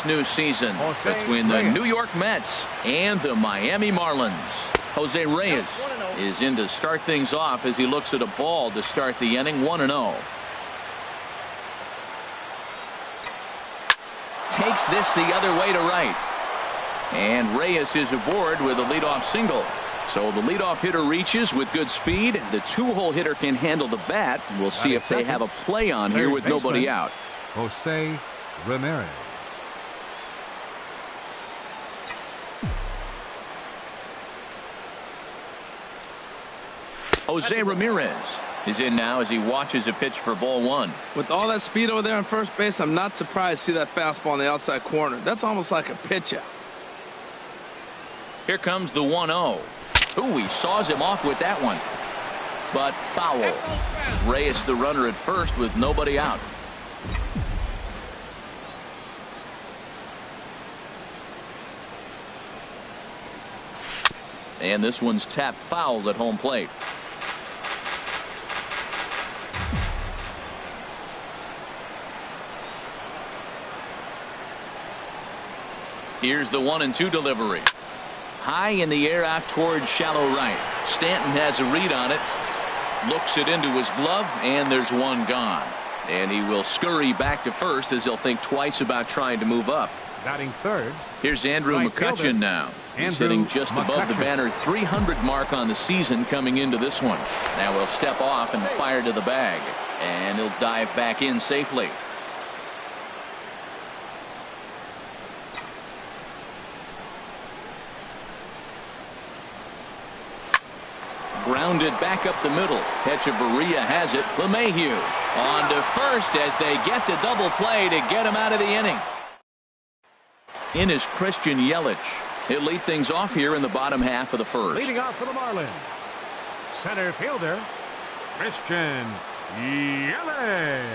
this new season between the New York Mets and the Miami Marlins. Jose Reyes is in to start things off as he looks at a ball to start the inning. 1-0. Takes this the other way to right. And Reyes is aboard with a leadoff single. So the leadoff hitter reaches with good speed. The two-hole hitter can handle the bat. We'll see if they have a play on here with nobody out. Jose Ramirez. Jose Ramirez is in now as he watches a pitch for ball one. With all that speed over there on first base, I'm not surprised to see that fastball on the outside corner. That's almost like a pitch out. Here comes the 1-0. Ooh, he saws him off with that one. But foul. Reyes the runner at first with nobody out. And this one's tapped foul at home plate. Here's the 1-2 delivery. High in the air out towards shallow right. Stanton has a read on it. Looks it into his glove, and there's one gone. And he will scurry back to first as he'll think twice about trying to move up. Batting third. Here's Andrew McCutchen now. He's hitting just above the banner 300 mark on the season coming into this one. Now he'll step off and fire to the bag. And he'll dive back in safely. Grounded back up the middle. Hechavarria has it. LeMahieu on to first as they get the double play to get him out of the inning. In is Christian Yelich. He'll lead things off here in the bottom half of the first. Leading off for the Marlins, center fielder Christian Yelich.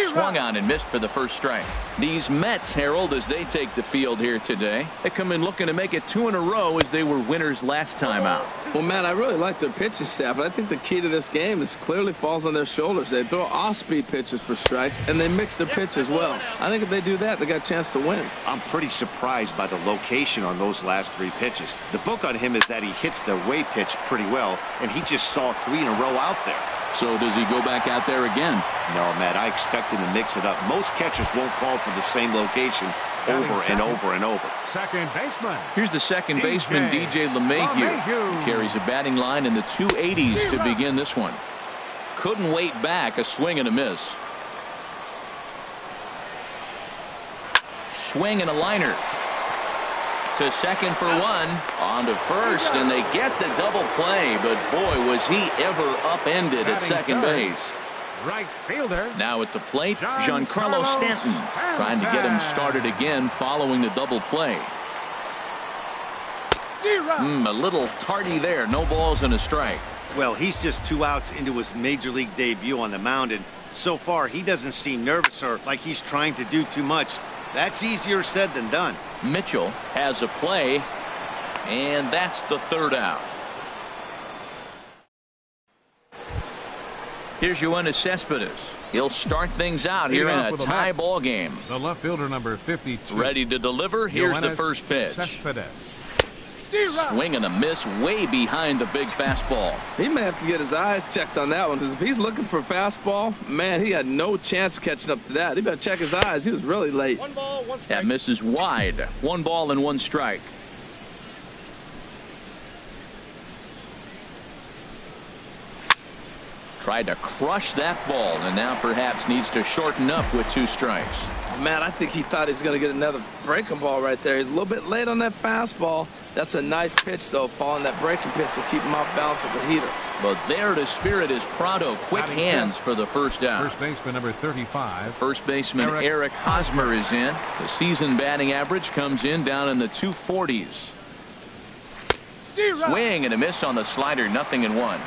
Swung on and missed for the first strike. These Mets, Harold, as they take the field here today, they come in looking to make it 2 in a row as they were winners last time out. Well, man, I really like their pitching staff, and I think the key to this game is clearly falls on their shoulders. They throw off-speed pitches for strikes, and they mix their pitch as well. I think if they do that, they got a chance to win. I'm pretty surprised by the location on those last 3 pitches. The book on him is that he hits the way pitch pretty well, and he just saw 3 in a row out there. So does he go back out there again? No, Matt, I expect him to mix it up. Most catchers won't call for the same location over and over and over. Second baseman. Here's the second baseman, DJ LeMahieu. He carries a batting line in the 280s to begin this one. Couldn't wait back. A swing and a miss. Swing and a liner. To second for one. On to first, and they get the double play. But boy, was he ever upended at second base. Right fielder. Now at the plate, Giancarlo Stanton trying to get him started again following the double play. A little tardy there. No balls and a strike. Well, he's just 2 outs into his major league debut on the mound, and so far he doesn't seem nervous or like he's trying to do too much. That's easier said than done. Mitchell has a play, and that's the 3rd out. Here's Yoenis Cespedes. He'll start things out here in a tie ball game. The left fielder, number 52. Ready to deliver. Here's the first pitch. Cespedes. Swing and a miss way behind the big fastball. He may have to get his eyes checked on that one, because if he's looking for a fastball, man, he had no chance of catching up to that. He better check his eyes. He was really late. 1 ball, 1 strike. That misses wide. 1 ball and 1 strike. Tried to crush that ball, and now perhaps needs to shorten up with 2 strikes. Man, I think he thought he was going to get another breaking ball right there. He's a little bit late on that fastball. That's a nice pitch, though, following that breaking pitch to keep him off balance with the heater. But there to spirit is Prado. Quick hands for the first out. First baseman, number 35. First baseman Eric Hosmer is in. The season batting average comes in down in the 240s. Swing and a miss on the slider. 0-1.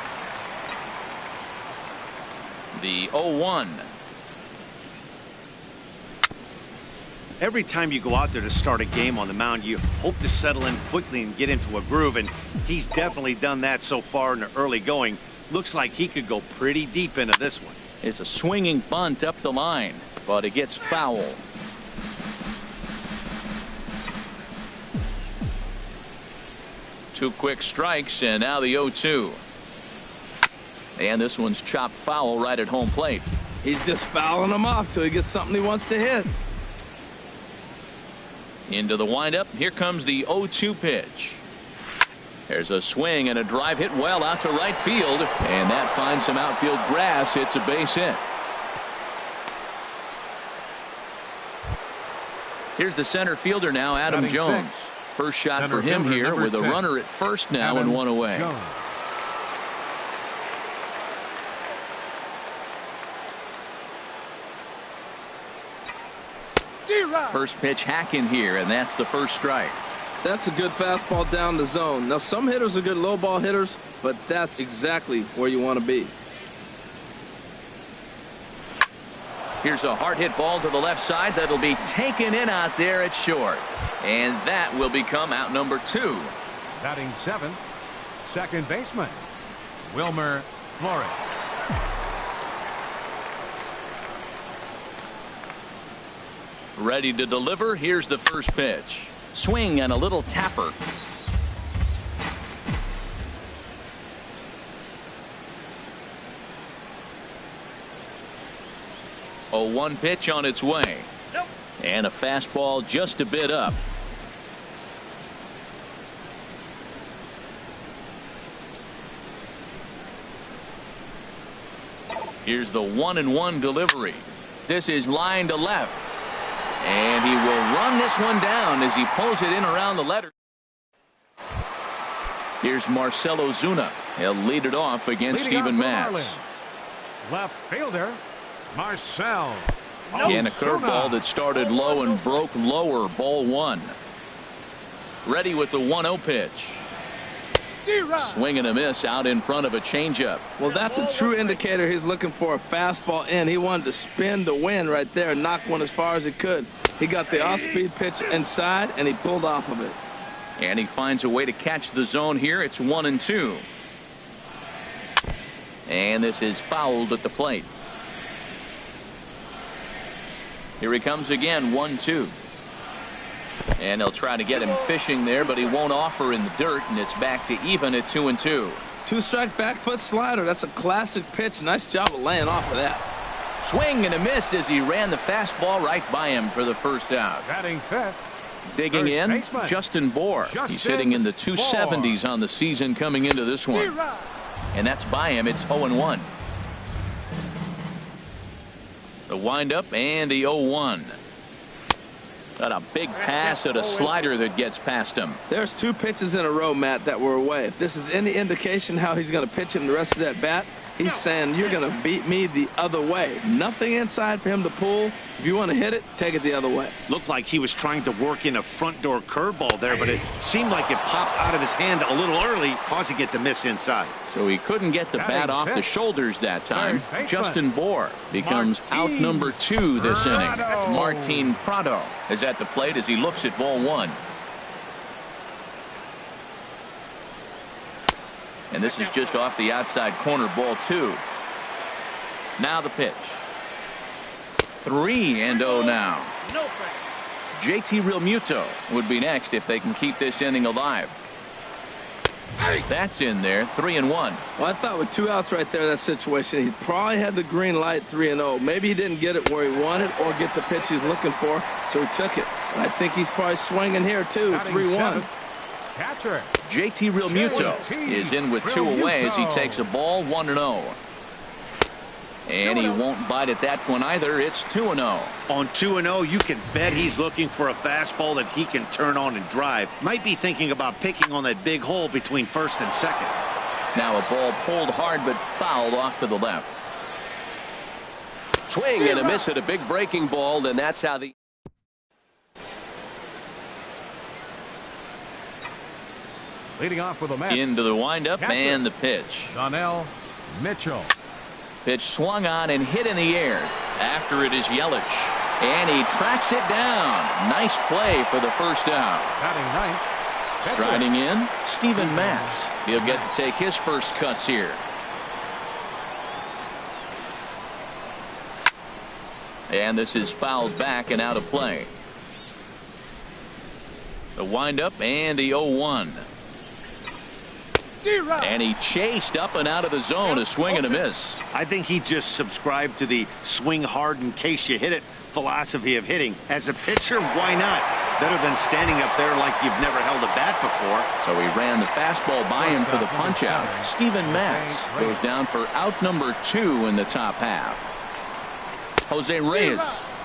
The 0-1. Every time you go out there to start a game on the mound, you hope to settle in quickly and get into a groove, and he's definitely done that so far in the early going. Looks like he could go pretty deep into this one. It's a swinging bunt up the line, but it gets foul. 2 quick strikes, and now the 0-2. And this one's chopped foul right at home plate. He's just fouling them off till he gets something he wants to hit. Into the windup. Here comes the 0-2 pitch. There's a swing and a drive hit well out to right field, and that finds some outfield grass. It's a base hit. Here's the center fielder now, Adam Jones. First shot for him here with a runner at first now and one away. First pitch hacking here, and that's the first strike. That's a good fastball down the zone. Now, some hitters are good low ball hitters, but that's exactly where you want to be. Here's a hard hit ball to the left side that'll be taken in out there at short. And that will become out number 2. Batting 7th, second baseman, Wilmer Flores. Ready to deliver. Here's the first pitch. Swing and a little tapper. A 1 pitch on its way. And a fastball just a bit up. Here's the 1-1 delivery. This is line to left. And he will run this one down as he pulls it in around the letter. Here's Marcell Ozuna. He'll lead it off against Steven Matz. Left fielder, Marcell. And a curveball that started low and broke lower. Ball 1. Ready with the 1-0 pitch. Swing and a miss out in front of a changeup. Well, that's a true indicator he's looking for a fastball in. He wanted to spin to win right there, knock one as far as he could. He got the off-speed pitch inside, and he pulled off of it. And he finds a way to catch the zone here. It's 1-2. And this is fouled at the plate. Here he comes again, 1-2. And they'll try to get him fishing there, but he won't offer in the dirt, and it's back to even at 2-2. 2-strike back foot slider. That's a classic pitch. Nice job of laying off of that. Swing and a miss as he ran the fastball right by him for the first out. Batting 5th. Digging in, Justin Bour. He's hitting in the 270s on the season coming into this one. And that's by him. It's 0-1. The windup and the 0-1. Got a big pass at a slider that gets past him. There's 2 pitches in a row, Matt, that were away. If this is any indication how he's going to pitch him the rest of that bat, he's saying you're going to beat me the other way. Nothing inside for him to pull. If you want to hit it, take it the other way. Looked like he was trying to work in a front door curveball there, but it seemed like it popped out of his hand a little early, causing it to miss inside. So he couldn't get the bat off the shoulders that time. Justin Bour becomes out number 2 this inning. Martin Prado is at the plate as he looks at ball 1. And this is just off the outside corner, ball 2. Now the pitch. 3-0 now. JT Realmuto would be next if they can keep this inning alive. That's in there, 3-1. Well, I thought with 2 outs right there, that situation, he probably had the green light, 3-0. Maybe he didn't get it where he wanted or get the pitch he's looking for, so he took it. And I think he's probably swinging here, too, 3-1. Catcher JT Realmuto is in with 2 away as he takes a ball, 1-0. And he won't bite at that one either. It's 2-0. On 2-0, you can bet he's looking for a fastball that he can turn on and drive. Might be thinking about picking on that big hole between first and second. Now a ball pulled hard but fouled off to the left. Swing and a miss at a big breaking ball, and that's how the leading off with a match. Into the windup and the pitch. Donnell Mitchell. Pitch swung on and hit in the air. After it is Yelich. And he tracks it down. Nice play for the first out. Batting 9th. Striding in, Steven Matz. He'll get to take his first cuts here. And this is fouled back and out of play. The windup and the 0-1. And he chased up and out of the zone, a swing and a miss. I think he just subscribed to the swing hard in case you hit it philosophy of hitting. As a pitcher, why not? Better than standing up there like you've never held a bat before. So he ran the fastball by him for the punch out. Steven Matz goes down for out number 2 in the top half. Jose Reyes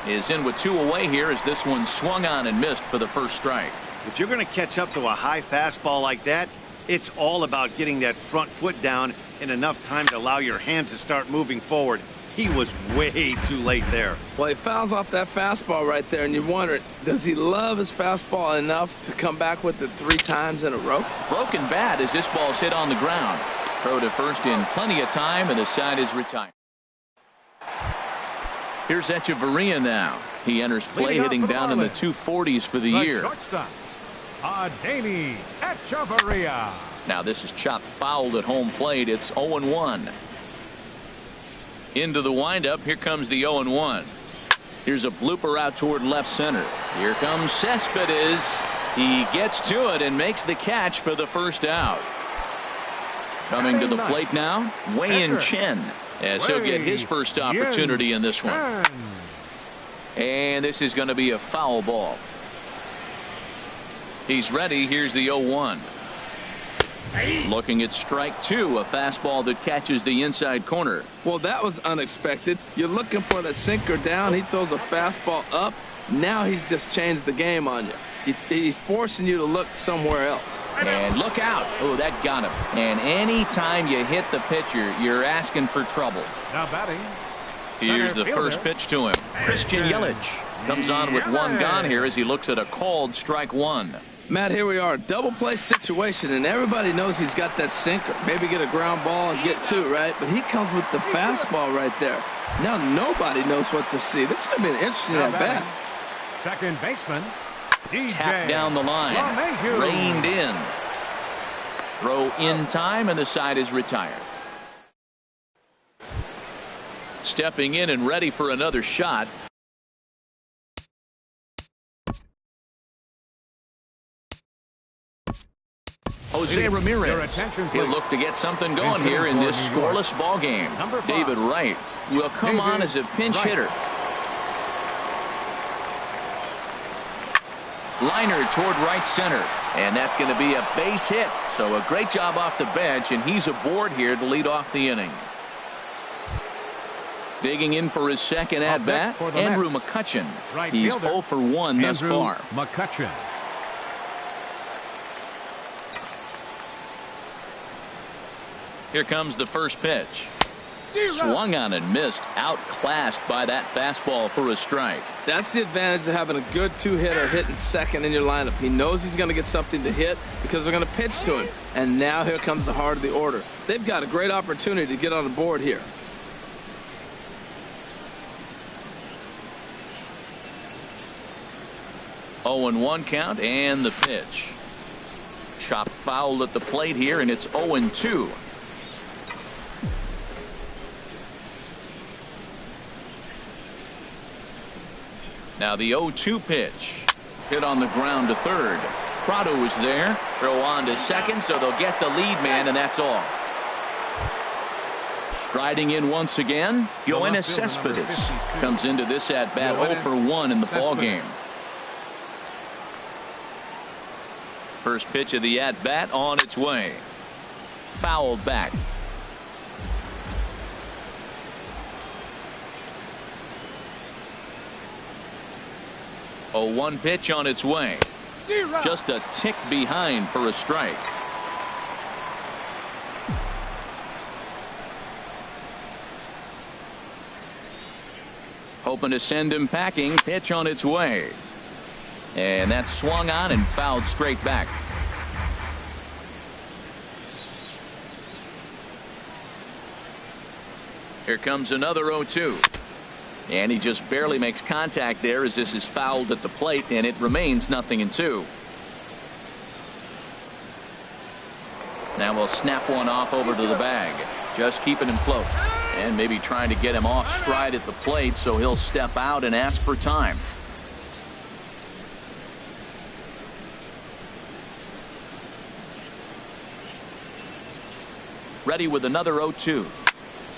is in with 2 away here as this one swung on and missed for the first strike. If you're going to catch up to a high fastball like that, it's all about getting that front foot down in enough time to allow your hands to start moving forward. He was way too late there. Well, he fouls off that fastball right there, and you wonder, does he love his fastball enough to come back with it 3 times in a row? Broken bat as this ball's hit on the ground. Throw to first in plenty of time, and the side is retired. Here's Echeverria now. He enters play hitting down in the 240s for the year. Shortstop, Adeiny Echeverria. Now this is chopped fouled at home plate. It's 0-1. Into the windup. Here comes the 0-1. Here's a blooper out toward left center. Here comes Cespedes. He gets to it and makes the catch for the first out. Coming to the plate now, Wei-Yin Chen, as he'll get his first opportunity in this one. And this is going to be a foul ball. He's ready. Here's the 0-1. Looking at strike 2, a fastball that catches the inside corner. Well, that was unexpected. You're looking for that sinker down. He throws a fastball up. Now he's just changed the game on you. He's forcing you to look somewhere else. And look out. Oh, that got him. And any time you hit the pitcher, you're asking for trouble. Now batting. Here's the first pitch to him. Christian Yelich comes on with 1 gone here as he looks at a called strike 1. Matt, here we are, double play situation, and everybody knows he's got that sinker. Maybe get a ground ball and get 2, right? But he comes with the fastball right there. Now nobody knows what to see. This is going to be an interesting at bat. Second baseman, DJ Tapped down the line. LeMahieu. Reined in. Throw in time, and the side is retired. Stepping in and ready for another shot. Jose Ramirez. He'll look to get something going here in this scoreless ball game. David Wright will come on as a pinch hitter. Liner toward right center, and that's going to be a base hit. So a great job off the bench, and he's aboard here to lead off the inning. Digging in for his second at bat, Andrew McCutchen. He's 0 for 1 thus far. McCutchen. Here comes the first pitch. Swung on and missed. Outclassed by that fastball for a strike. That's the advantage of having a good 2-hitter hitting second in your lineup. He knows he's going to get something to hit because they're going to pitch to him. And now here comes the heart of the order. They've got a great opportunity to get on the board here. Oh, and 1 count, and the pitch. Chopped foul at the plate here, and it's 0-2. Now the 0-2 pitch. Hit on the ground to third. Prado is there. Throw on to second, so they'll get the lead man, and that's all. Striding in once again, Yoenis Cespedes comes into this at-bat 0 for 1 in the ballgame. First pitch of the at-bat on its way. Fouled back. 0-1 pitch on its way. Just a tick behind for a strike. Hoping to send him packing. Pitch on its way. And that swung on and fouled straight back. Here comes another 0-2. And he just barely makes contact there as this is fouled at the plate, and it remains 0-2. Now we'll snap one off over to the bag. Just keeping him close. And maybe trying to get him off stride at the plate so he'll step out and ask for time. Ready with another 0-2.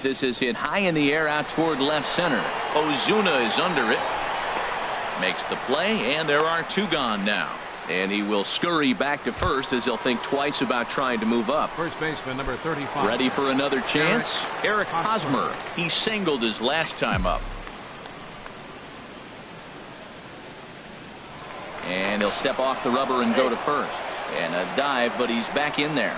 This is hit high in the air out toward left center. Ozuna is under it. Makes the play, and there are 2 gone now. And he will scurry back to first as he'll think twice about trying to move up. First baseman, number 35. Ready for another chance? Eric Hosmer. He singled his last time up. And he'll step off the rubber and go to first. And a dive, but he's back in there.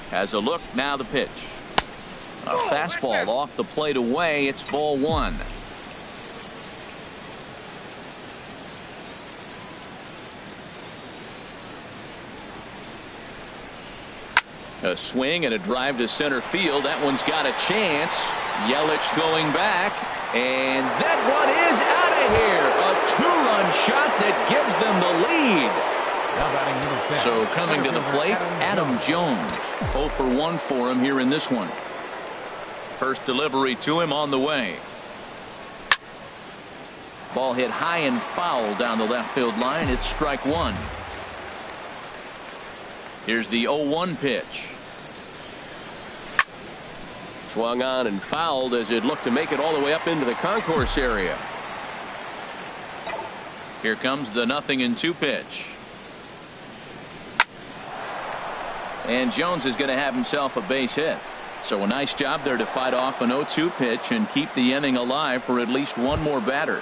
Has a look, now the pitch. A fastball off the plate away. It's ball 1. A swing and a drive to center field. That one's got a chance. Yelich going back. And that one is out of here. A 2-run shot that gives them the lead. Now batting number 10. So coming to the plate, Adam Jones. 0 for 1 for him here in this one. First delivery to him on the way. Ball hit high and foul down the left field line. It's strike 1. Here's the 0-1 pitch. Swung on and fouled as it looked to make it all the way up into the concourse area. Here comes the 0-2 pitch. And Jones is going to have himself a base hit. So a nice job there to fight off an 0-2 pitch and keep the inning alive for at least one more batter.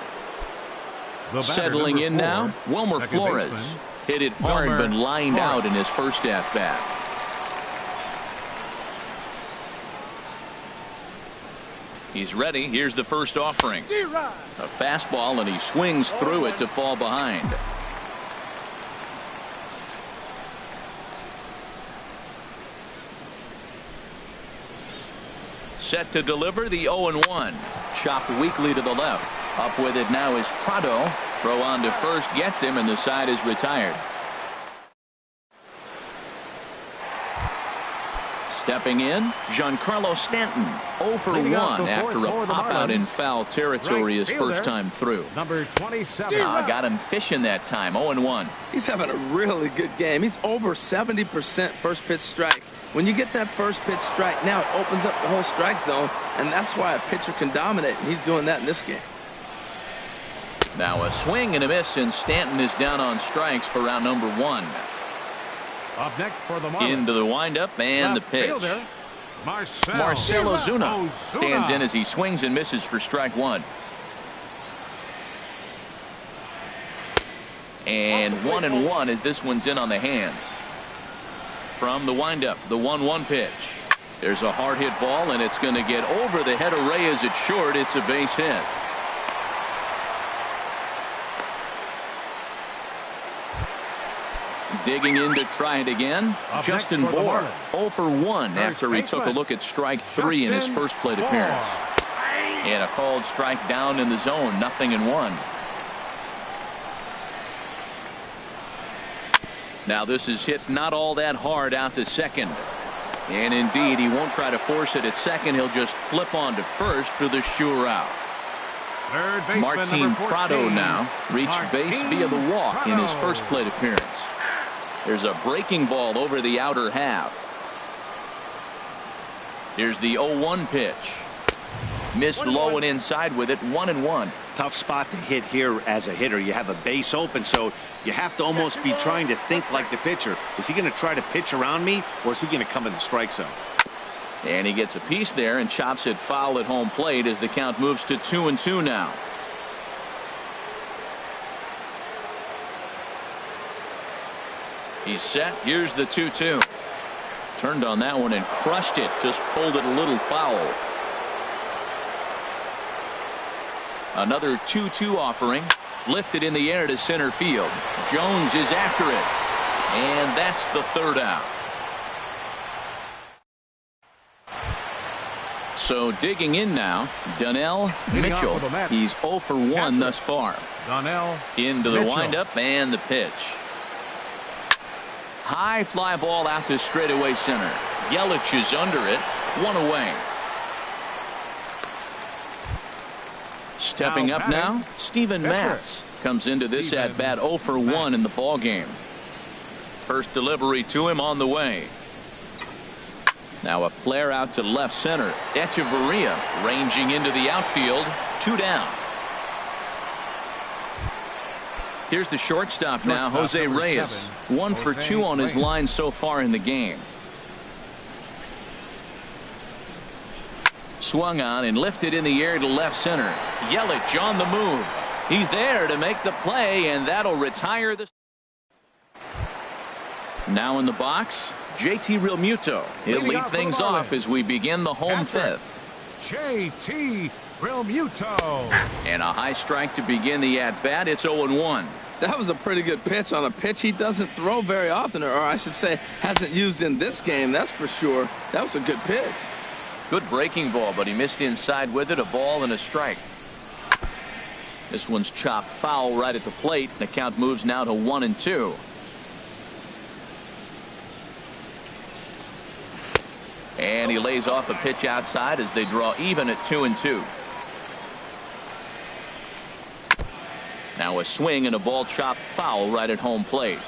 Settling in now, Wilmer Flores. Hit it hard but lined out in his first at-bat. He's ready. Here's the first offering. A fastball, and he swings through it to fall behind. Set to deliver the 0-1. Chopped weakly to the left. Up with it now is Prado. Throw on to first gets him, and the side is retired. Stepping in, Giancarlo Stanton. 0 for 1 after a pop out in foul territory his first time through. Number 27. Got him fishing that time. 0-1. He's having a really good game. He's over 70% first pitch strike. When you get that first pitch strike, now it opens up the whole strike zone, and that's why a pitcher can dominate, and he's doing that in this game. Now a swing and a miss, and Stanton is down on strikes for round number 1. Up next for the Marlins. Into the windup and Left the pitch. fielder, Marcell Ozuna stands in as he swings and misses for strike 1. And 1-1 as this one's in on the hands. From the windup, the 1-1 pitch. There's a hard hit ball, and it's going to get over the head of Reyes. It's short. It's a base hit. Digging in to try it again. Justin Bour, 0 for 1 after he took a look at strike 3 in his first plate appearance. And a called strike down in the zone. 0-1. Now this is hit not all that hard out to second. And indeed, he won't try to force it at second. He'll just flip on to first for the sure out. Martin Prado now reached base via the walk in his first plate appearance. There's a breaking ball over the outer half. Here's the 0-1 pitch. Missed low and inside with it. 1-1. Tough spot to hit here as a hitter. You have a base open, so you have to almost be trying to think like the pitcher. Is he going to try to pitch around me, or is he going to come in the strike zone? And he gets a piece there and chops it foul at home plate as the count moves to 2-2 now. He's set. Here's the 2-2. Turned on that one and crushed it. Just pulled it a little foul. Another 2-2 offering. Lifted in the air to center field. Jones is after it. And that's the third out. So digging in now, Donnell Mitchell. He's 0 for 1 thus far. Donnell into the Mitchell. windup and the pitch. High fly ball out to straightaway center. Yelich is under it. 1 away. Stepping up now, Steven Matz. comes into this at bat 0 for 1 in the ball game. First delivery to him on the way. Now a flare out to left center. Echeverria ranging into the outfield. 2 down. Here's the shortstop now, Jose Reyes. 1 for 2 on his line so far in the game. Swung on and lifted in the air to left center. Yelich on the move. He's there to make the play, and that'll retire the. Now in the box, JT Realmuto. He'll lead things off as we begin the home fifth. JT Realmuto. And a high strike to begin the at-bat. It's 0-1. That was a pretty good pitch on a pitch he doesn't throw very often, or I should say hasn't used in this game, that's for sure. That was a good pitch. Good breaking ball, but he missed inside with it. A ball and a strike. This one's chopped foul right at the plate. The count moves now to 1-2. And he lays off a pitch outside as they draw even at 2-2. Now a swing and a ball chopped foul right at home plate.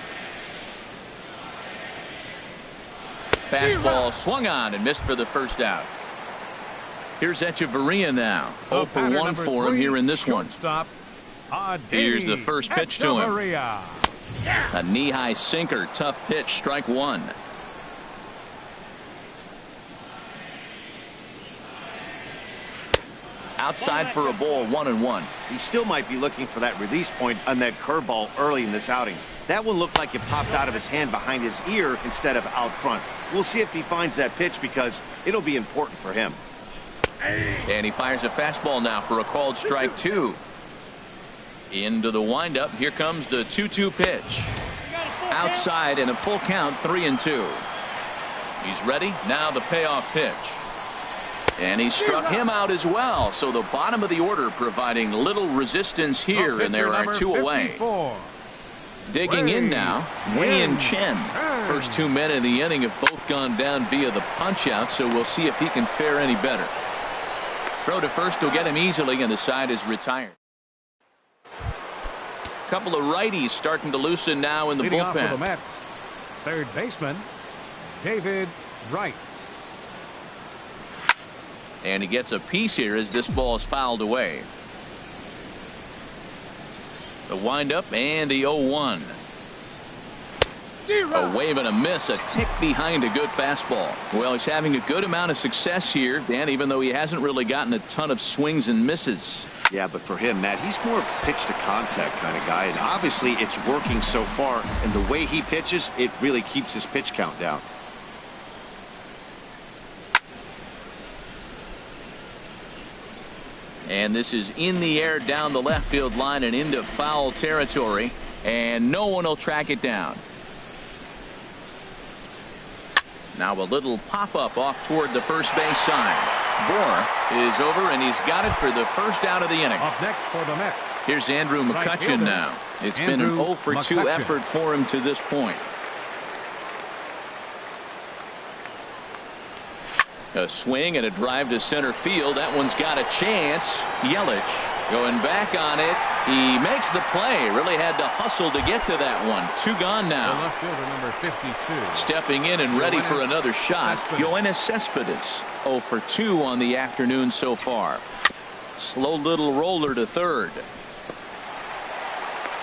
Fastball swung on and missed for the first out. Here's Echeverria now. 0 for 1 for him here in this one. Here's the first pitch to him. A knee-high sinker. Tough pitch. Strike 1. Outside for a ball. 1-1. He still might be looking for that release point on that curveball early in this outing. That one looked like it popped out of his hand behind his ear instead of out front. We'll see if he finds that pitch because it'll be important for him. And he fires a fastball now for a called strike 2. Into the windup. Here comes the 2-2 pitch. Outside and a full count. 3-2. He's ready. Now the payoff pitch. And he struck him out as well. So the bottom of the order providing little resistance here, and there are 2 away. Digging in now, Wei-Yin Chen. First 2 men in the inning have both gone down via the punch out, so we'll see if he can fare any better. Throw to first will get him easily, and the side is retired. Couple of righties starting to loosen now in the Leading bullpen. off for the Mets, third baseman David Wright. And he gets a piece here as this ball is fouled away. The windup and the 0-1. A wave and a miss, a tick behind a good fastball. Well, he's having a good amount of success here, Dan, even though he hasn't really gotten a ton of swings and misses. Yeah, but for him, Matt, he's more pitch to contact kind of guy, and obviously it's working so far, and the way he pitches, it really keeps his pitch count down. And this is in the air down the left field line and into foul territory, and no one will track it down. Now a little pop-up off toward the first base side. Bohr is over, and he's got it for the first out of the inning. Up next for the Mets, Here's Andrew McCutchen now. It's been an 0 for 2 effort for him to this point. A swing and a drive to center field. That one's got a chance. Yelich going back on it. He makes the play. Really had to hustle to get to that one. 2 gone now. the left fielder, number 52. Stepping in and ready for another shot, Yoenis Cespedes. 0 for 2 on the afternoon so far. Slow little roller to third.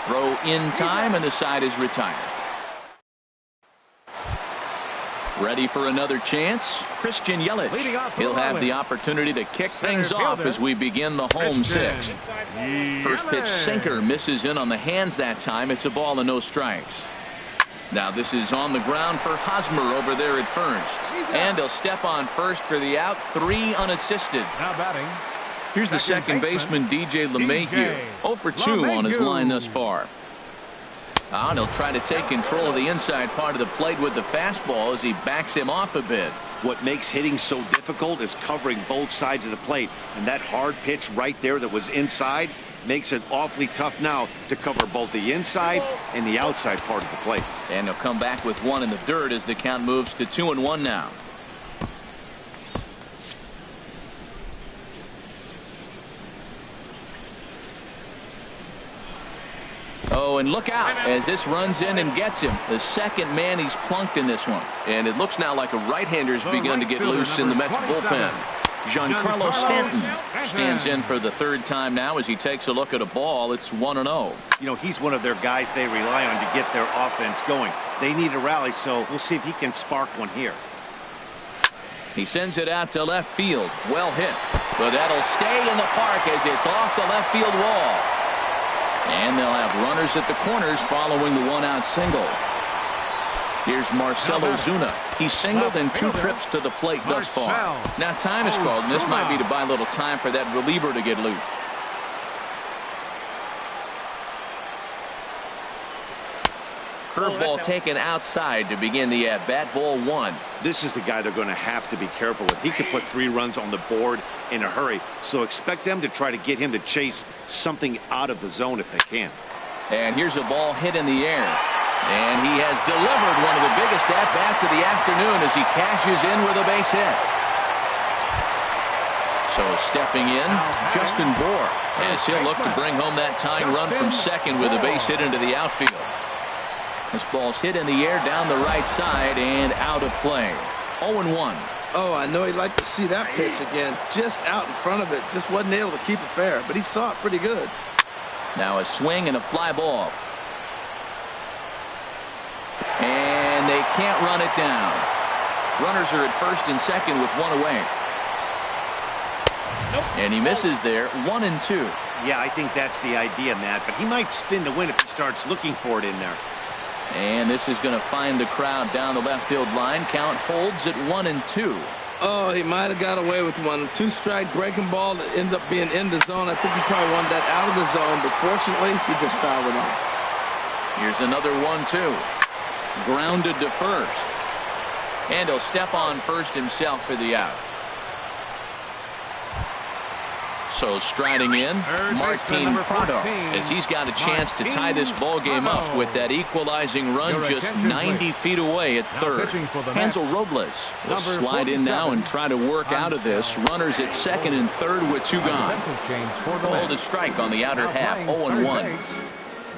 Throw in time, and the side is retired. Ready for another chance. Christian Yelich. He'll have the opportunity to kick things off as we begin the home sixth. First pitch sinker misses in on the hands that time. It's a ball and no strikes. Now this is on the ground for Hosmer over there at first. And he'll step on first for the out. 3 unassisted. Now batting. Here's the second baseman, DJ LeMahieu. 0 for 2 on his line thus far. And he'll try to take control of the inside part of the plate with the fastball as he backs him off a bit. What makes hitting so difficult is covering both sides of the plate, and that hard pitch right there that was inside makes it awfully tough now to cover both the inside and the outside part of the plate. And he'll come back with 1 in the dirt as the count moves to 2-1 now. Oh, and look out as this runs in and gets him. The second man he's plunked in this one. And it looks now like a right-hander's begun to get loose in the Mets bullpen. Giancarlo Stanton stands in for the third time now as he takes a look at a ball. It's 1-0. You know, he's one of their guys they rely on to get their offense going. They need a rally, so we'll see if he can spark one here. He sends it out to left field. Well hit. But that'll stay in the park as it's off the left field wall. And they'll have runners at the corners following the one-out single. Here's Marcell Ozuna. He's singled in 2 trips to the plate thus far. Now time is called, and this might be to buy a little time for that reliever to get loose. Curveball taken outside to begin the at-bat. Ball 1. This is the guy they're going to have to be careful with. He could put 3 runs on the board in a hurry, so expect them to try to get him to chase something out of the zone if they can. And here's a ball hit in the air. And he has delivered one of the biggest at-bats of the afternoon as he cashes in with a base hit. So stepping in, Justin Bour, as he'll look to bring home that tying run from second with a base hit into the outfield. This ball's hit in the air down the right side and out of play. 0-1. Oh, I know he'd like to see that pitch again. Just out in front of it. Just wasn't able to keep it fair, but he saw it pretty good. Now a swing and a fly ball. And they can't run it down. Runners are at first and second with 1 away. And he misses there. 1-2. Yeah, I think that's the idea, Matt, but he might spin to win if he starts looking for it in there. And this is going to find the crowd down the left field line. Count holds at 1-2. Oh, he might have got away with one. 2-strike breaking ball that ended up being in the zone. I think he probably wanted that out of the zone, but fortunately, he just fouled it off. Here's another 1-2. Grounded to first. And he'll step on first himself for the out. So striding in, Martin Prado, as he's got a chance to tie this ball game up with that equalizing run just 90 feet away at third. Hansel Robles will slide in now and try to work out of this. Runners at second and third with 2 gone. Hold a strike on the outer half, 0-1.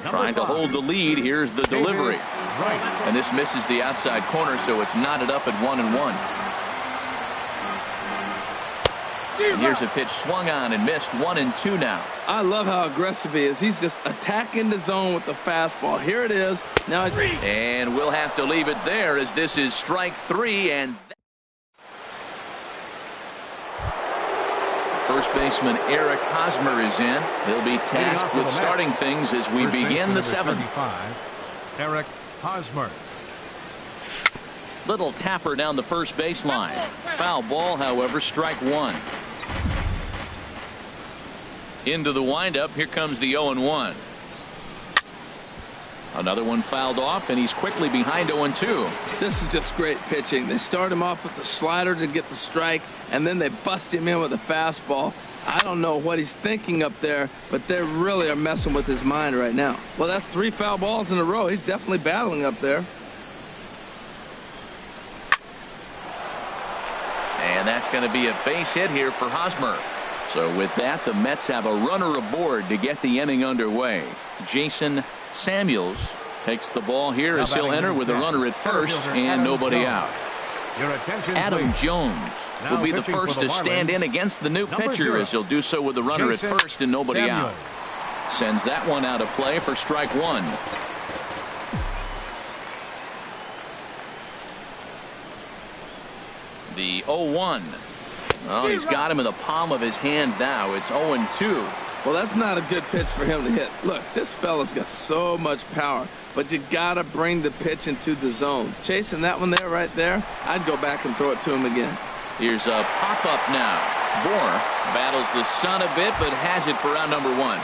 Trying to hold the lead. Here's the delivery. And this misses the outside corner, so it's knotted up at 1-1. And here's a pitch swung on and missed. 1-2 now. I love how aggressive he is. He's just attacking the zone with the fastball. Here it is. Now it's... And we'll have to leave it there as this is strike 3. And first baseman Eric Hosmer is in. He'll be tasked with starting things as we begin the 7th. Eric Hosmer. Little tapper down the first baseline. Foul ball, however, strike 1. Into the windup. Here comes the 0-1. Another one fouled off, and he's quickly behind 0-2. This is just great pitching. They start him off with the slider to get the strike, and then they bust him in with a fastball. I don't know what he's thinking up there, but they really are messing with his mind right now. Well, that's 3 foul balls in a row. He's definitely battling up there. And that's going to be a base hit here for Hosmer. So with that, the Mets have a runner aboard to get the inning underway. Jason Samuels takes the ball here as he'll enter with a runner at first and nobody out. Adam Jones will be the first to stand in against the new pitcher as he'll do so with a runner at first and nobody out. Sends that one out of play for strike 1. The 0-1. Oh, he's got him in the palm of his hand now. It's 0-2. Well, that's not a good pitch for him to hit. Look, this fella's got so much power, but you got to bring the pitch into the zone. Chasing that one there, right there, I'd go back and throw it to him again. Here's a pop-up now. Bour battles the sun a bit, but has it for round number 1.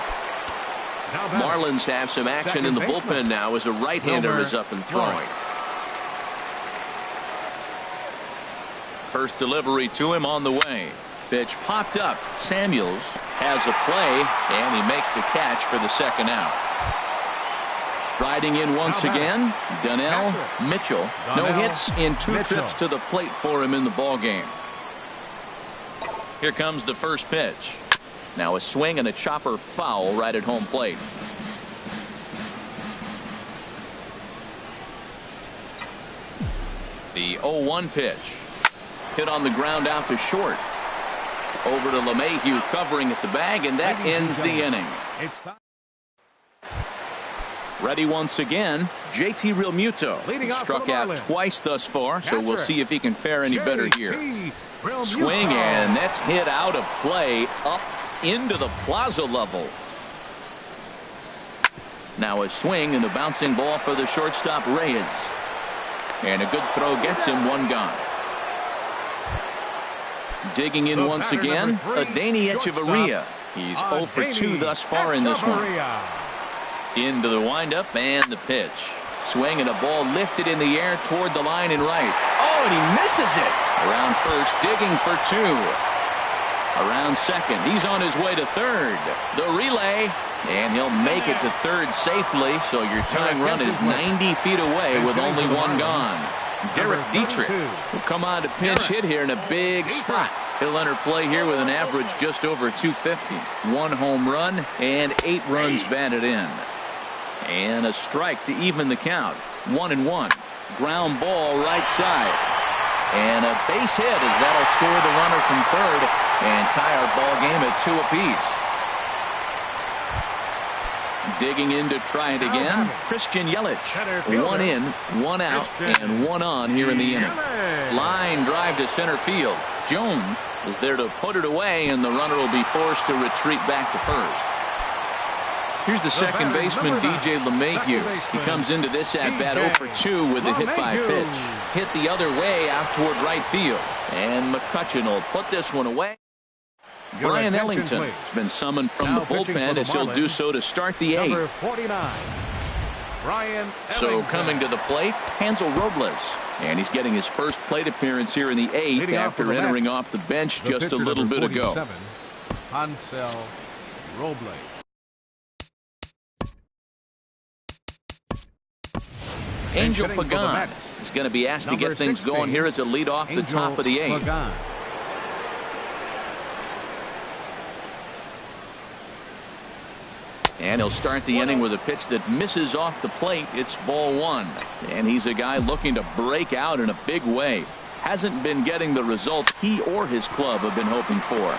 Marlins have some action in the bullpen now as a right-hander is up and throwing. First delivery to him on the way. Pitch popped up. Samuels has a play, and he makes the catch for the second out. Riding in once again, Donnell Mitchell. No hits in 2 trips to the plate for him in the ballgame. Here comes the first pitch. Now a swing and a chopper foul right at home plate. The 0-1 pitch. Hit on the ground out to short. Over to LeMahieu covering at the bag, and that ends the inning. It's time. Ready once again, JT Realmuto. Leading off Struck for the out Marlins. twice thus far, so we'll see if he can fare any better here. JT Realmuto. Swing, and that's hit out of play up into the plaza level. Now a swing and a bouncing ball for the shortstop Reyes. And a good throw gets him one gone. Digging in The once batter, again, number 3, Adeiny Echeverria. He's 0 for 2 thus far in this one. Echeverria. Into the windup and the pitch. Swing and a ball lifted in the air toward the line and right. Oh, and he misses it. Around first, digging for 2. Around second, he's on his way to third. The relay, and he'll make it to third safely, so your tying run is 90 feet away with only one gone. Derek Dietrich will come on to pinch hit here in a big spot. He'll enter play here with an average just over 250. 1 home run and 8 runs batted in. And a strike to even the count. 1-1. Ground ball right side. And a base hit as that'll score the runner from third and tie our ball game at 2 apiece. Digging in to try it again, Christian Yelich. 1 in, 1 out, and 1 on here in the inning. Line drive to center field. Jones is there to put it away, and the runner will be forced to retreat back to first. Here's the second baseman, DJ LeMahieu. He comes into this at-bat 0 for 2 with a hit by pitch. Hit the other way out toward right field. And McCutcheon will put this one away. Brian Ellington has been summoned from the bullpen as he'll do so to start the 8th. Number 49, Brian So Ellington. coming to the plate, Hansel Robles. And he's getting his first plate appearance here in the 8th Leading off for after the entering Mets, off the bench the just a pitcher, little number bit ago. 47, Hansel Robles. Angel hitting for the Pagan Mets, is going to be asked to number get things 16, going here as a lead off the Angel top of the 8th. Pagan. And he'll start the inning with a pitch that misses off the plate. It's ball 1. And he's a guy looking to break out in a big way. Hasn't been getting the results he or his club have been hoping for.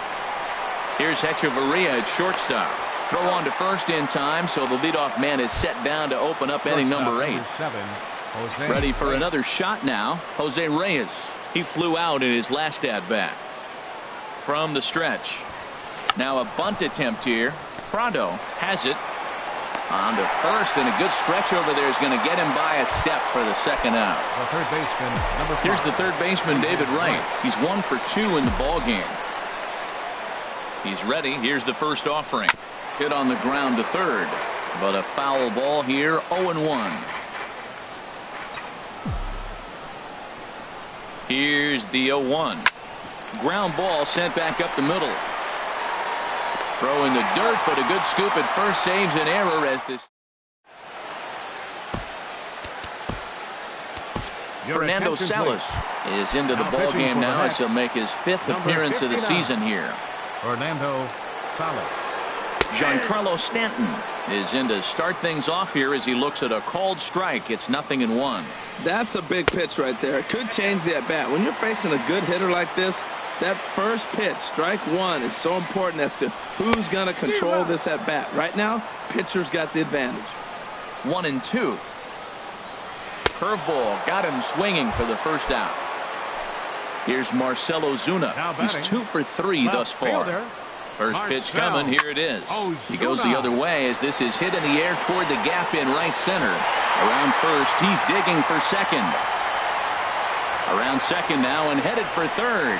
Here's Echeverria at shortstop. Throw on to first in time, so the leadoff man is set down to open up inning number 8. Ready for another shot now, Jose Reyes. He flew out in his last at-bat. From the stretch. Now a bunt attempt here. Prado has it. On to first, and a good stretch over there is going to get him by a step for the second out. The third baseman, number 5. Here's the third baseman, David Wright. He's 1 for 2 in the ball game. He's ready. Here's the first offering. Hit on the ground to third, but a foul ball here. 0-1. Here's the 0-1. Ground ball sent back up the middle. Throw in the dirt, but a good scoop at first saves an error as this. Fernando Salas is into the ball game now as he'll make his 5th appearance of the season here. Fernando Salas. Giancarlo Stanton is in to start things off here as he looks at a called strike. It's 0-1. That's a big pitch right there. It could change the at-bat. When you're facing a good hitter like this, that first pitch, strike 1, is so important as to who's going to control this at-bat. Right now, pitcher's got the advantage. 1-2. Curveball got him swinging for the first out. Here's Marcell Ozuna. He's 2 for 3 thus far. First pitch coming. Here it is. He goes the other way as this is hit in the air toward the gap in right center. Around first, he's digging for second. Around second now and headed for third.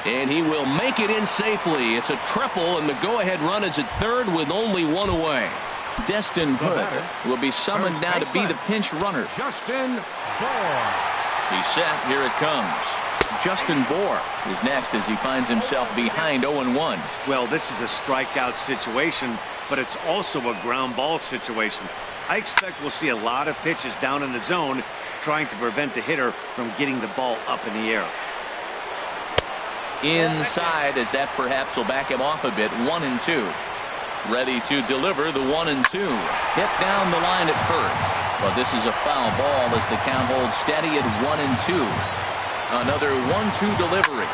And he will make it in safely. It's a triple, and the go-ahead run is at third with only 1 away. Destin Hood will be summoned now to be the pinch runner. Justin Bour. He's set. Here it comes. Justin Bour is next as he finds himself behind 0-1. Well, this is a strikeout situation, but it's also a ground ball situation. I expect we'll see a lot of pitches down in the zone trying to prevent the hitter from getting the ball up in the air. Inside as that perhaps will back him off a bit. 1-2. Ready to deliver the 1-2. Hit down the line at first. But this is a foul ball as the count holds steady at 1-2. Another 1-2 delivery.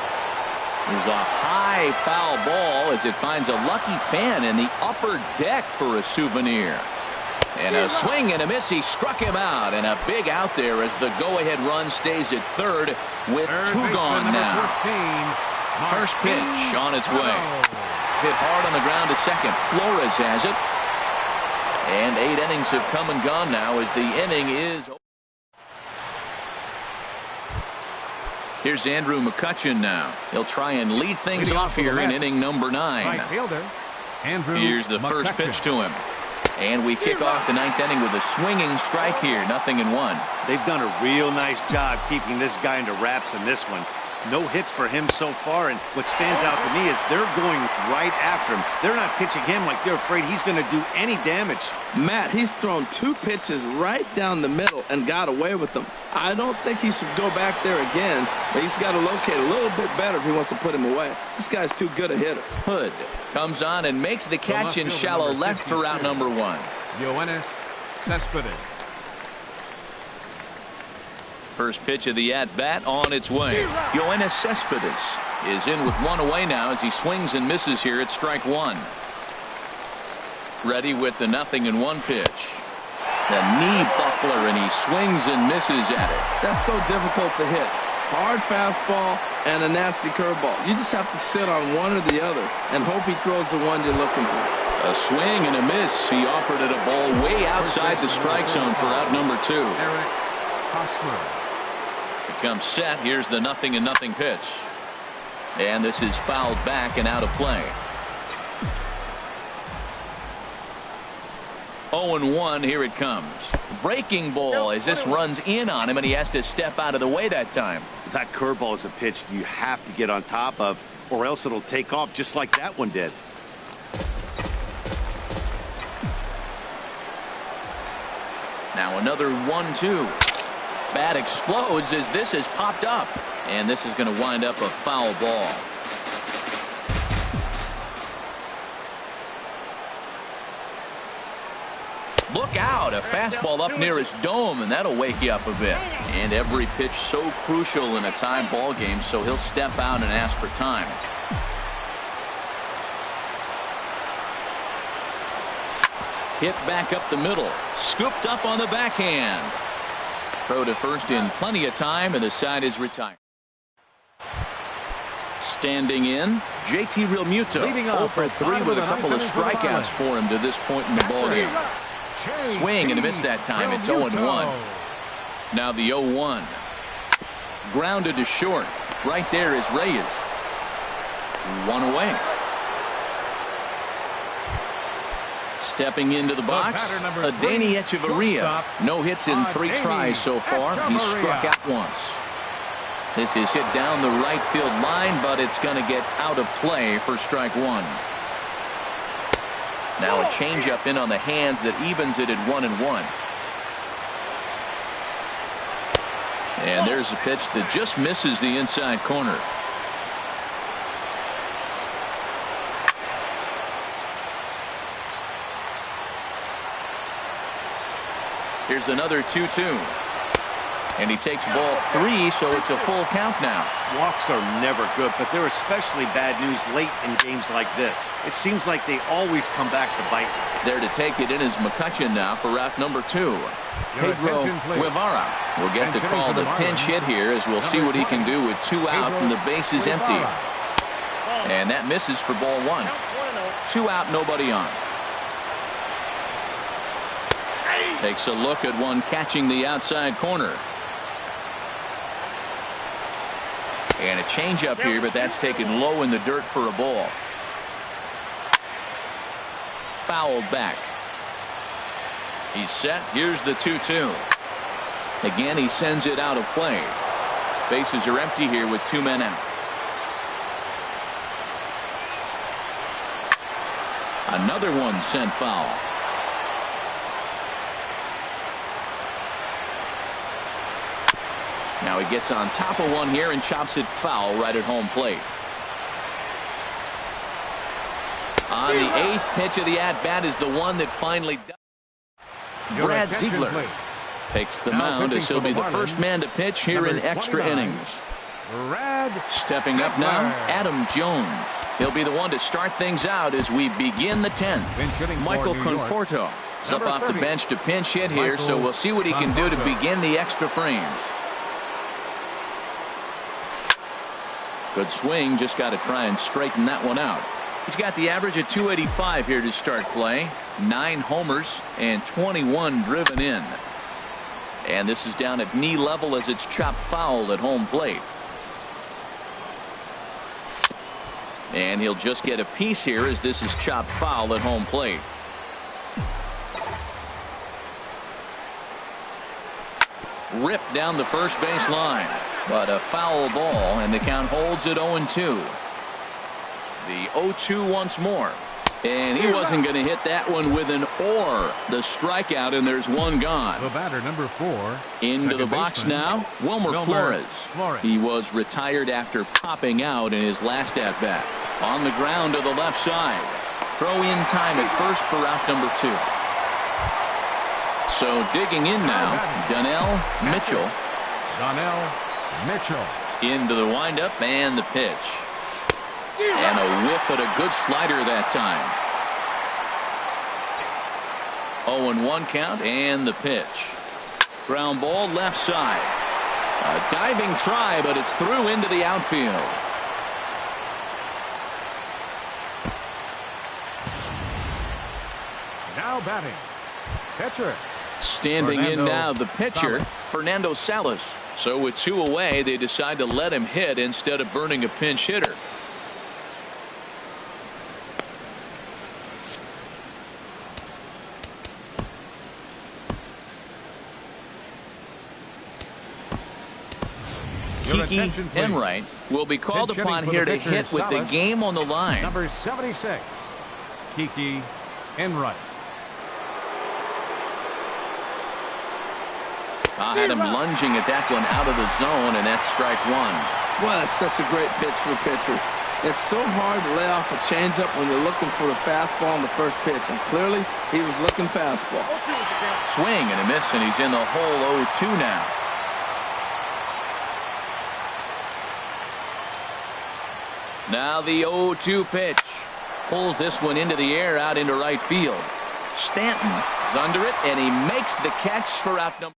There's a high foul ball as it finds a lucky fan in the upper deck for a souvenir. And a swing and a miss. He struck him out, and a big out there as the go-ahead run stays at third with two gone now. First pitch on its way. Hit hard on the ground to second. Flores has it. And 8 innings have come and gone now as the inning is. Here's Andrew McCutchen now. He'll try and lead things off here in inning number 9. Right fielder, Andrew Here's the first McCutchen. pitch to him. And we kick off the 9th inning with a swinging strike here. 0-1. They've done a real nice job keeping this guy into wraps in this one. No hits for him so far, and what stands out to me is they're going right after him. They're not pitching him like they're afraid he's going to do any damage. Matt, he's thrown 2 pitches right down the middle and got away with them. I don't think he should go back there again, but he's got to locate a little bit better if he wants to put him away. This guy's too good a hitter. Hood comes on and makes the catch in shallow left for out number 1. Yoenis Cespedes. First pitch of the at-bat on its way. Yoenis Cespedes is in with 1 away now as he swings and misses here at strike 1. Ready with the 0-1 pitch. The knee buckler, and he swings and misses at it. That's so difficult to hit. Hard fastball and a nasty curveball. You just have to sit on one or the other and hope he throws the one you're looking for. A swing and a miss. He offered it a ball way outside the strike zone for out number 2. Eric Hosmer. Becomes set. Here's the 0-0 pitch. And this is fouled back and out of play. 0-1. Here it comes. Breaking ball as this runs in on him, and he has to step out of the way that time. That curveball is a pitch you have to get on top of, or else it'll take off just like that one did. Now another 1-2. Bat explodes as this has popped up, and this is going to wind up a foul ball. Look out, a fastball up near his dome, and that'll wake you up a bit. And every pitch so crucial in a tie ball game, so he'll step out and ask for time. Hit back up the middle, scooped up on the backhand. Throw to first in plenty of time, and the side is retired. Standing in, JT Realmuto. Leading off 0 for 3 with a couple of strikeouts for him to this point in the ballgame. Swing and a miss that time. It's 0-1. Now the 0-1. Grounded to short. Right there is Reyes. 1 away. Stepping into the box, Adeiny Echeverria. No hits in 3 tries so far. He's struck out once. This is hit down the right field line, but it's going to get out of play for strike 1. Now a changeup in on the hands that evens it at 1-1. And there's a pitch that just misses the inside corner. Here's another 2-2. And he takes ball 3, so it's a full count now. Walks are never good, but they're especially bad news late in games like this. It seems like they always come back to bite. There to take it in is McCutchen now for route number 2. Pedro Guevara will get the call to pinch hit here as we'll see what he can do with 2 out and the base is empty. And that misses for ball 1. 2 out, nobody on. Takes a look at one catching the outside corner. And a changeup here, but that's taken low in the dirt for a ball. Fouled back. He's set. Here's the 2-2. Again, he sends it out of play. Bases are empty here with 2 men out. Another one sent foul. Now he gets on top of one here and chops it foul right at home plate. On the 8th pitch of the at-bat is the one that finally does. Brad Ziegler Takes the Now mound pitching as he'll for the be the Marlins, first man to pitch here number in extra 29, innings. Red Stepping up now, Stepper. Adam Jones. He'll be the one to start things out as we begin the 10th. Pinch hitting for Michael New York, Conforto is up number off the 30, bench to pinch hit here, so Michael we'll see what he can do to Conforto. begin the extra frames. Good swing, just got to try and straighten that one out. He's got the average of 285 here to start play. 9 homers and 21 driven in. And this is down at knee level as it's chopped foul at home plate. And he'll just get a piece here as this is chopped foul at home plate. Ripped down the first base line, but a foul ball, and the count holds at 0-2. The 0-2 once more, and he wasn't going to hit that one with an or. The strikeout, and there's one gone. The batter, number 4. Into the box baseman, now, Wilmer Flores. He was retired after popping out in his last at-bat. On the ground to the left side. Throw in time at first for route number 2. So digging in now, Donnell Mitchell. Donnell Mitchell. Into the windup and the pitch. And a whiff at a good slider that time. 0-1 count and the pitch. Ground ball left side. A diving try, but it's through into the outfield. Now batting. Pitcher. Standing in Fernando now, the pitcher, Salas. Fernando Salas. So with 2 away, they decide to let him hit instead of burning a pinch hitter. Your Kiki attention, please. Enright will be called Pinch upon hitting for here the to pitcher, hit with the Salas. game on the line. Number 76. Kiki Enright. Had him lunging at that one out of the zone, and that's strike 1. Well, that's such a great pitch for a pitcher. It's so hard to lay off a changeup when you're looking for the fastball on the first pitch, and clearly he was looking fastball. Swing and a miss, and he's in the hole 0-2 now. Now the 0-2 pitch. Pulls this one into the air out into right field. Stanton is under it, and he makes the catch for out number.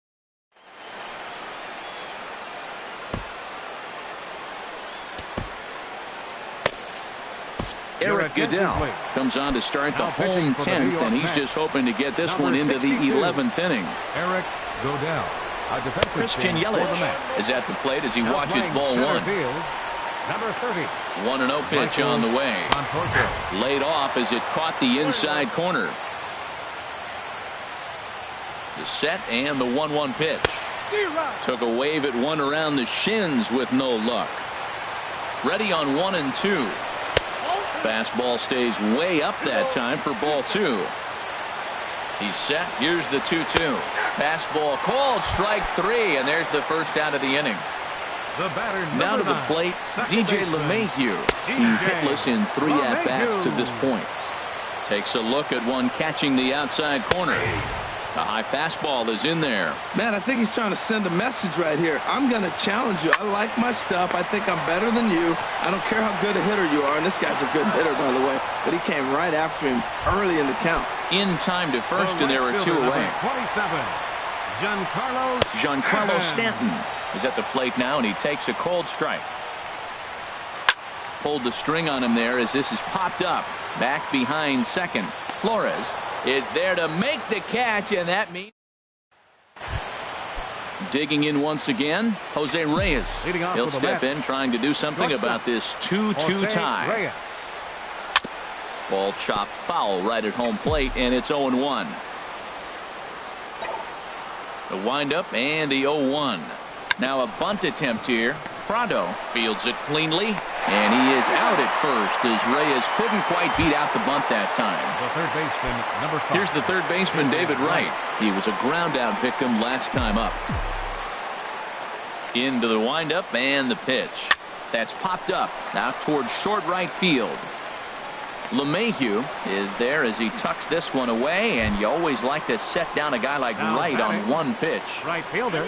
Eric Goodell comes on to start the Now pitching home for the New 10th, York and he's Mets. just hoping to get this Number one into the 62. 11th inning. Eric Goodell. A defensive Christian team for the Yelich Mets. is at the plate as he Now watches playing ball center 1. field, number 30. 1-0 pitch Michael on the way. Conforto. Laid off as it caught the inside corner. The set and the 1-1 pitch. Took a wave at one around the shins with no luck. Ready on 1-2. Fastball stays way up that time for ball 2. He's set. Here's the 2-2. Fastball called, strike 3, and there's the first out of the inning. The batter, Now to number the 9, plate, second DJ baseman, LeMahieu. He's DJ hitless in 3 at-bats to this LeMahieu. point. Takes a look at one catching the outside corner. A high fastball is in there. Man, I think he's trying to send a message right here. I'm going to challenge you. I like my stuff. I think I'm better than you. I don't care how good a hitter you are. And this guy's a good hitter, by the way. But he came right after him early in the count. In time to first, The and there were right 2 fielder, away. number 27. Giancarlo Stanton is at the plate now, and he takes a cold strike. Pulled the string on him there as this is popped up. Back behind second. Flores is there to make the catch, and that means digging in once again, Jose Reyes. Leading off He'll for the step Mets. in trying to do something Shortstop. about this 2-2 Jose tie. Reyes. Ball chopped foul right at home plate, and it's 0-1. The windup and the 0-1. Now a bunt attempt here. Prado fields it cleanly, and he is out at first as Reyes couldn't quite beat out the bunt that time. The third baseman, number 5. Here's the third baseman, David Wright. He was a ground-out victim last time up. Into the windup and the pitch. That's popped up out towards short right field. LeMahieu is there as he tucks this one away, and you always like to set down a guy like Wright on one pitch. Right fielder.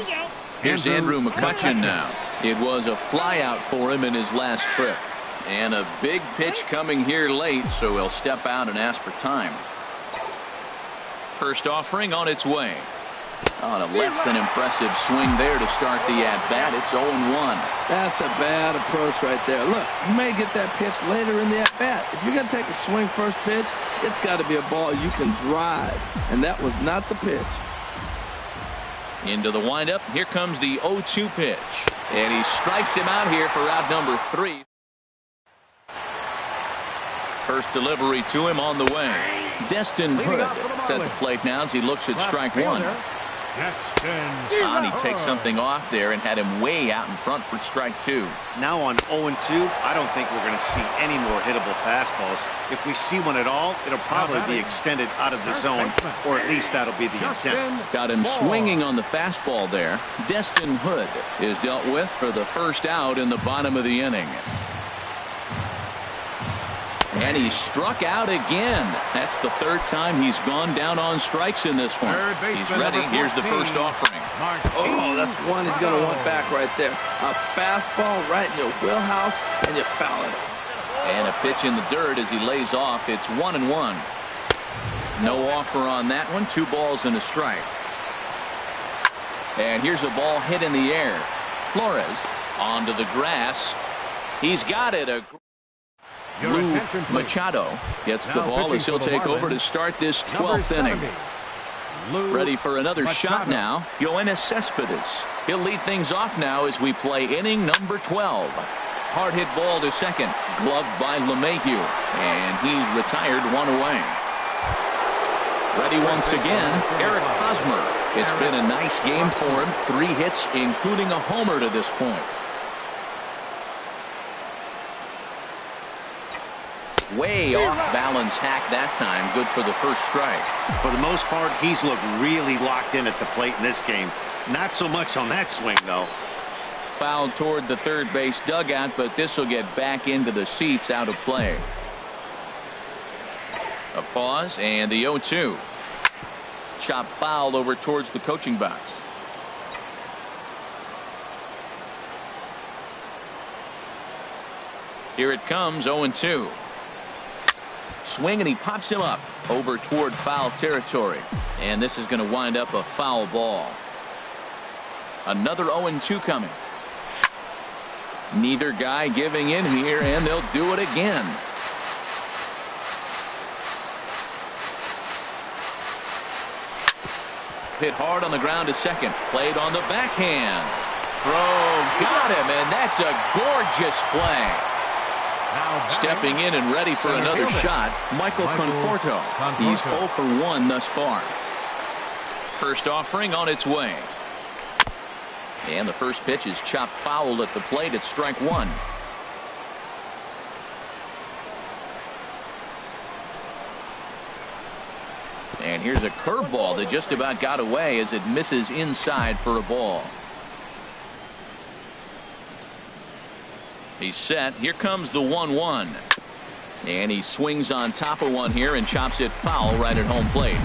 Here's Andrew McCutchen now. It was a flyout for him in his last trip. And a big pitch coming here late, so he'll step out and ask for time. First offering on its way. On a less than impressive swing there to start the at-bat. It's 0-1. That's a bad approach right there. Look, you may get that pitch later in the at-bat. If you're going to take a swing first pitch, it's got to be a ball you can drive. And that was not the pitch. Into the windup. Here comes the 0-2 pitch. And he strikes him out here for out number 3. First delivery to him on the way. Destin Hood at the plate now as he looks at strike one. And he takes something off there and had him way out in front for strike 2. Now on 0-2, I don't think we're going to see any more hittable fastballs. If we see one at all, it'll probably be extended out of the zone, or at least that'll be the intent. Got him swinging on the fastball there. Destin Hood is dealt with for the first out in the bottom of the inning. And he struck out again. That's the third time he's gone down on strikes in this one. He's ready. Here's the first offering. Oh, that's one he's going to want back right there. A fastball right in your wheelhouse, and you foul it. And a pitch in the dirt as he lays off. It's 1-1. No offer on that one. 2 balls and a strike. And here's a ball hit in the air. Flores onto the grass. He's got it. Lou Machado gets the ball as he'll take over to start this 12th inning. Ready for another shot now. Yoenis Cespedes. He'll lead things off now as we play inning number 12. Hard hit ball to second. Gloved by LeMahieu. And he's retired 1 away. Ready once again, Eric Hosmer. It's been a nice game for him. 3 hits, including a homer to this point. Way off balance hack that time. Good for the first strike. For the most part, he's looked really locked in at the plate in this game. Not so much on that swing, though. Fouled toward the third base dugout, but this will get back into the seats out of play. A pause and the 0-2. Chop foul over towards the coaching box. Here it comes, 0-2. Swing and he pops him up over toward foul territory. And this is going to wind up a foul ball. Another 0-2 coming. Neither guy giving in here, and they'll do it again. Hit hard on the ground to second. Played on the backhand. Throw, got him, and that's a gorgeous play. Stepping in and ready for another shot, Michael Conforto. He's 0 for 1 thus far. First offering on its way. And the first pitch is chopped foul at the plate at strike 1. And here's a curveball that just about got away as it misses inside for a ball. He's set. Here comes the 1-1. And he swings on top of one here and chops it foul right at home plate.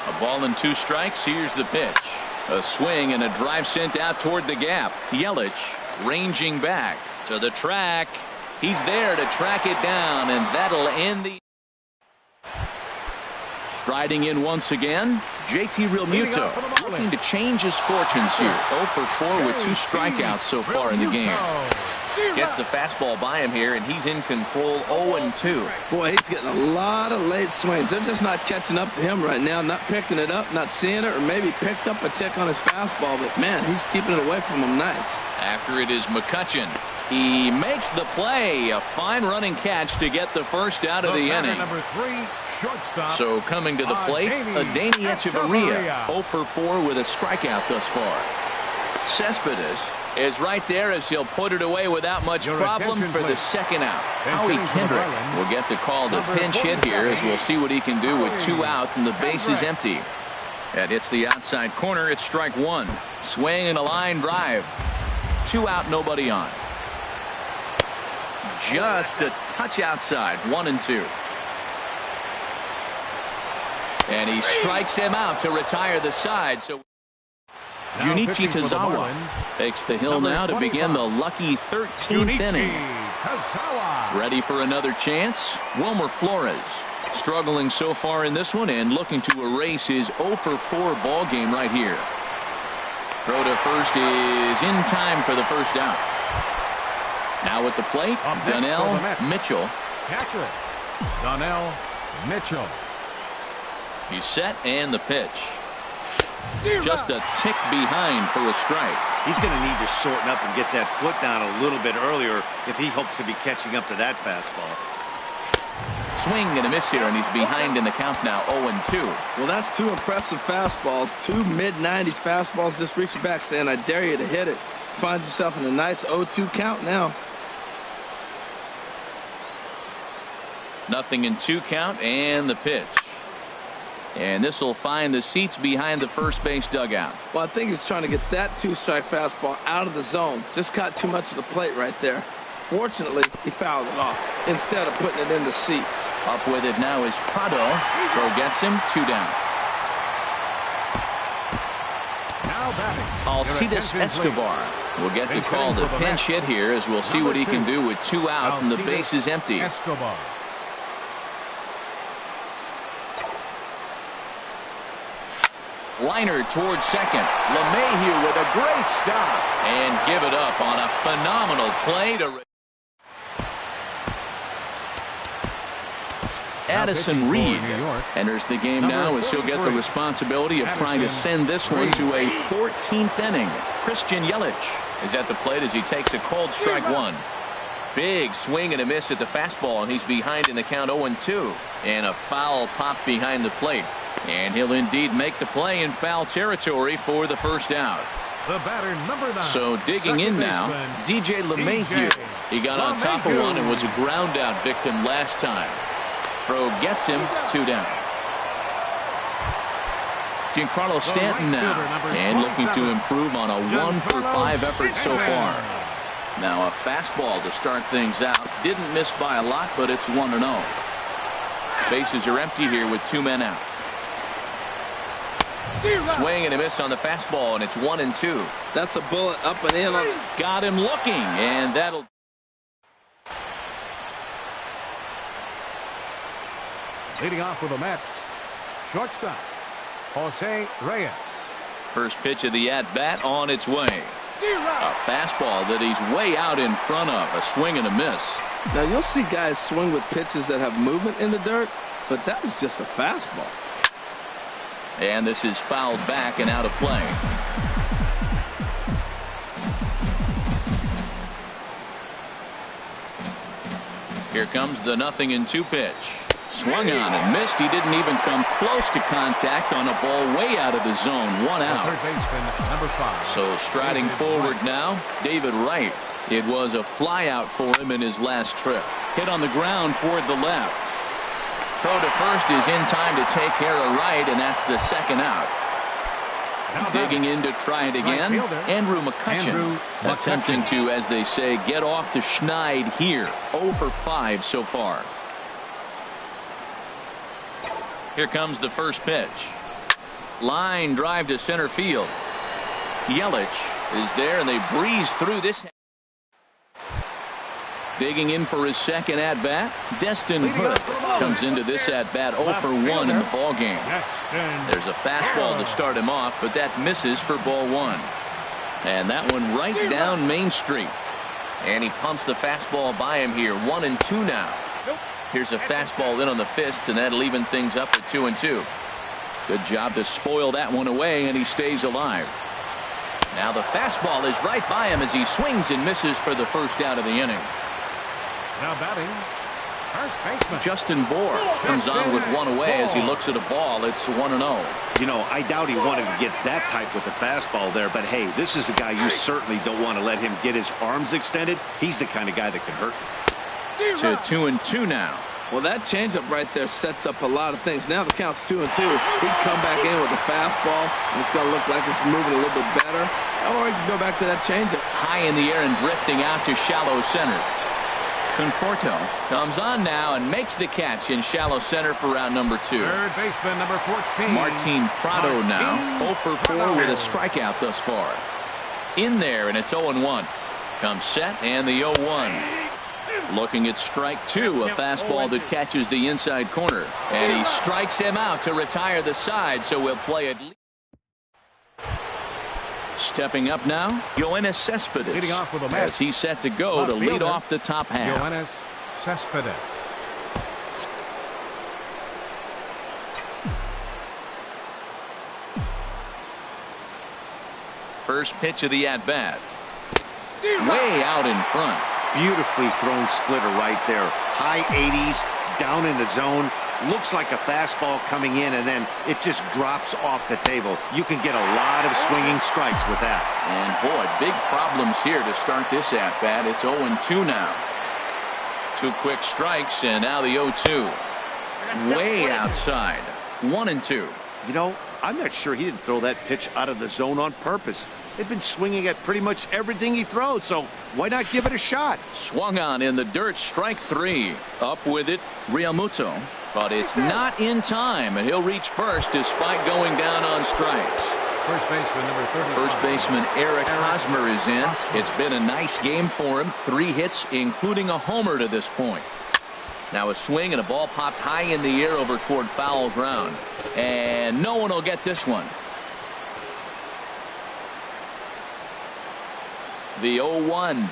A ball and 2 strikes. Here's the pitch. A swing and a drive sent out toward the gap. Yelich ranging back to the track. He's there to track it down, and that'll end the. Striding in once again, JT Realmuto looking to change his fortunes here. 0 for 4 with 2 strikeouts so far in the game. Gets the fastball by him here, and he's in control. 0-2. Boy, he's getting a lot of late swings. They're just not catching up to him right now, not picking it up, not seeing it, or maybe picked up a tick on his fastball. But, man, he's keeping it away from him nice. After it is McCutchen. He makes the play. A fine running catch to get the first out of the inning. Number 3, shortstop. So coming to the plate, Adeiny Echeverria. 0 for 4 with a strikeout thus far. Cespedes is right there as he'll put it away without much problem for the second out. Howie Kendrick will get the call to pinch hit here as we'll see what he can do with 2 out and the base is empty. That hits the outside corner. It's strike 1. Swing and a line drive. 2 out, nobody on. Just a touch outside. 1-2. And he strikes him out to retire the side. So Junichi Tozawa takes the hill now to begin the lucky 13th inning. Ready for another chance. Wilmer Flores struggling so far in this one and looking to erase his 0 for 4 ball game right here. Throw to first is in time for the first out. Now at the plate, Donnell Mitchell. Catcher, Donnell Mitchell. He's set and the pitch. Just a tick behind for a strike. He's going to need to shorten up and get that foot down a little bit earlier if he hopes to be catching up to that fastball. Swing and a miss here, and he's behind in the count now, 0-2. Well, that's two impressive fastballs. Two mid-90s fastballs just reaching back saying, I dare you to hit it. Finds himself in a nice 0-2 count now. 0-2 count and the pitch. And this will find the seats behind the first base dugout. Well, I think he's trying to get that two-strike fastball out of the zone. Just caught too much of the plate right there. Fortunately, he fouled it off instead of putting it in the seats. Up with it now is Prado. Throw gets him, 2 down. Now batting, Alcides Escobar will get the call to pinch hit here, as we'll see what he can do with 2 out and the base is empty. Escobar. Liner towards second. LeMahieu with a great stop and give it up on a phenomenal play to Addison Reed enters the game now as he'll get the responsibility of trying to send this one to a 14th inning. Christian Yelich is at the plate as he takes a cold strike 1. Big swing and a miss at the fastball, and he's behind in the count 0-2. And a foul pop behind the plate. And he'll indeed make the play in foul territory for the first out. The batter, number 9. So digging in now, DJ LeMahieu. He got on top of one and was a ground out victim last time. Throw gets him, 2 down. Giancarlo Stanton now, and looking to improve on a 1 for 5 effort so far. Now a fastball to start things out. Didn't miss by a lot, but it's 1-0. Bases are empty here with 2 men out. Swing and a miss on the fastball, and it's 1-2. That's a bullet up and in. Got him looking, and that'll. Leading off with the Mets, shortstop, Jose Reyes. First pitch of the at-bat on its way. A fastball that he's way out in front of. A swing and a miss. Now, you'll see guys swing with pitches that have movement in the dirt, but that was just a fastball. And this is fouled back and out of play. Here comes the 0-2 pitch. Swung on and missed. He didn't even come close to contact on a ball way out of the zone. 1 out. Third baseman, number 5. So striding forward now, David Wright. It was a fly out for him in his last trip. Hit on the ground toward the left. Throw to first is in time to take care of Wright, and that's the 2nd out. Digging in to try it again, Andrew McCutchen. Attempting to, as they say, get off the schneid here. 0 for 5 so far. Here comes the first pitch. Line drive to center field. Yelich is there, and they breeze through this. Digging in for his 2nd at-bat, Destin Hood comes into this at-bat 0 for 1 in the ballgame. There's a fastball to start him off, but that misses for ball 1. And that one right down Main Street. And he pumps the fastball by him here. 1-2 now. Here's a fastball in on the fist, and that'll even things up at 2-2. Good job to spoil that one away, and he stays alive. Now the fastball is right by him as he swings and misses for the first out of the inning. Now batting, first baseman Justin Bour comes on with one away as he looks at a ball. It's 1-0. You know, I doubt he wanted to get that type with the fastball there, but hey, this is a guy you certainly don't want to let him get his arms extended. He's the kind of guy that can hurt. To 2-2 now. Well, that changeup right there sets up a lot of things. Now the count's 2-2. He'd come back in with a fastball, and it's going to look like it's moving a little bit better. Or he can go back to that changeup. High in the air and drifting out to shallow center. Conforto comes on now and makes the catch in shallow center for out number 2. Third baseman, number 14. Martin Prado now 0 for 4 with a strikeout thus far. In there, and it's 0-1. Comes set and the 0-1. Looking at strike 2, a fastball that catches the inside corner. And he strikes him out to retire the side, so we'll play it. Stepping up now, Yoenis Cespedes, Leading off with a match. as he's set to go Left to lead fielder, off the top half. Yoenis Cespedes. First pitch of the at-bat. Way out in front. Beautifully thrown splitter right there. High 80s, down in the zone. Looks like a fastball coming in, and then it just drops off the table. You can get a lot of swinging strikes with that. And boy, big problems here to start this at-bat. It's 0-2 now. 2 quick strikes, and now the 0-2. Way outside. 1-2. You know, I'm not sure he didn't throw that pitch out of the zone on purpose. They've been swinging at pretty much everything he throws, so why not give it a shot? Swung on in the dirt, strike 3. Up with it, Realmuto. But it's not in time, and he'll reach first despite going down on strikes. First baseman, number 30. First baseman Eric Hosmer is in. It's been a nice game for him. 3 hits, including a homer to this point. Now a swing and a ball popped high in the air over toward foul ground. And no one will get this one. The 0-1.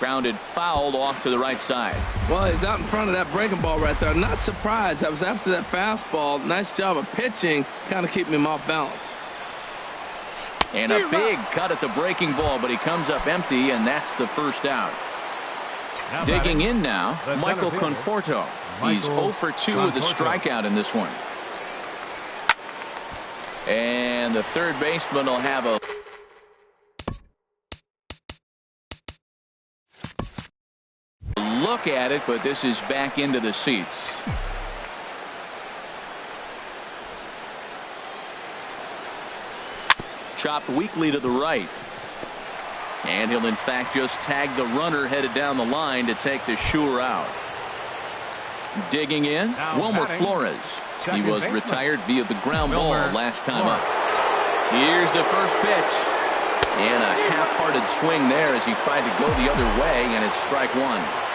Grounded fouled off to the right side. Well, he's out in front of that breaking ball right there. Not surprised. I was after that fastball. Nice job of pitching, kind of keeping him off balance. And a big cut at the breaking ball, but he comes up empty, and that's the first out. Digging in now, Michael Conforto. He's 0 for 2 with a strikeout in this one. And the third baseman will have a look at it, but this is back into the seats. Chopped weakly to the right. And he'll in fact just tag the runner headed down the line to take the sure out. Digging in, Wilmer Flores. He was retired via the ground ball last time up. Here's the first pitch. And a half-hearted swing there as he tried to go the other way, and it's strike 1.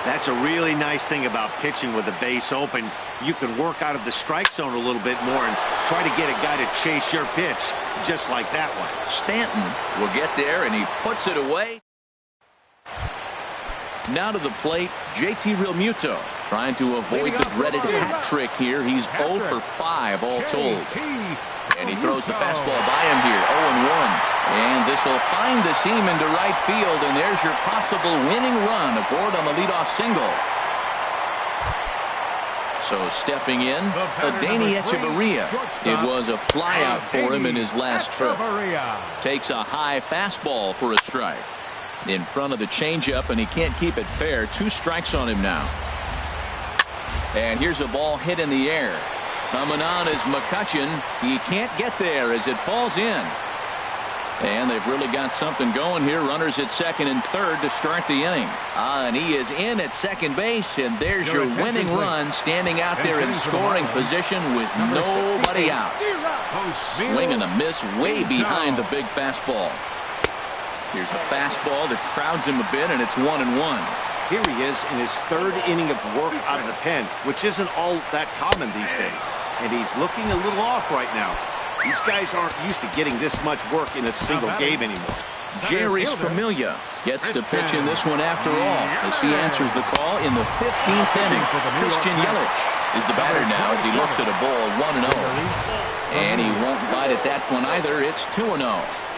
That's a really nice thing about pitching with the base open. You can work out of the strike zone a little bit more and try to get a guy to chase your pitch, just like that one. Stanton will get there, and he puts it away. Now to the plate, JT Realmuto, trying to avoid the dreaded hat trick here. He's 0 for 5 all told. And he throws the fastball by him here, 0-1. And this will find the seam into right field, and there's your possible winning run aboard on the leadoff single. So stepping in, Adeiny Echeverria. It was a flyout for him in his last trip. Takes a high fastball for a strike. In front of the changeup, and he can't keep it fair. 2 strikes on him now. And here's a ball hit in the air. Coming on is McCutchen. He can't get there as it falls in. And they've really got something going here. Runners at second and third to start the inning. And he is in at second base, and there's your winning run standing out there in scoring position with nobody out. Swing and a miss way behind the big fastball. Here's a fastball that crowds him a bit, and it's 1-1. Here he is in his 3rd inning of work out of the pen, which isn't all that common these days. And he's looking a little off right now. These guys aren't used to getting this much work in a single game anymore. Jerry Familia gets to pitch in this one after all, as he answers the call in the 15th inning. Christian Yelich is the batter now as he looks at a ball 1-0. And he won't bite at that one either. It's 2-0.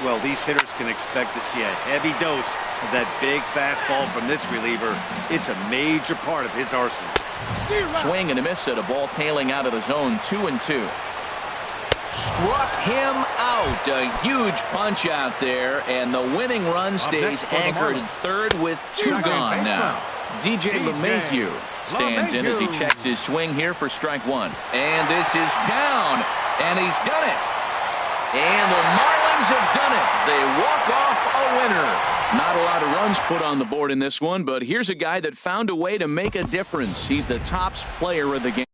Well, these hitters can expect to see a heavy dose of that big fastball from this reliever. It's a major part of his arsenal. Swing and a miss at a ball tailing out of the zone, 2-2. Struck him out. A huge punch out there, and the winning run stays anchored in third with 2 gone now. DJ LeMahieu stands in as he checks his swing here for strike 1. And this is down, and he's done it. And the Marlins have done it. They walk off a winner. Not lot of runs put on the board in this one, but here's a guy that found a way to make a difference. He's the tops player of the game.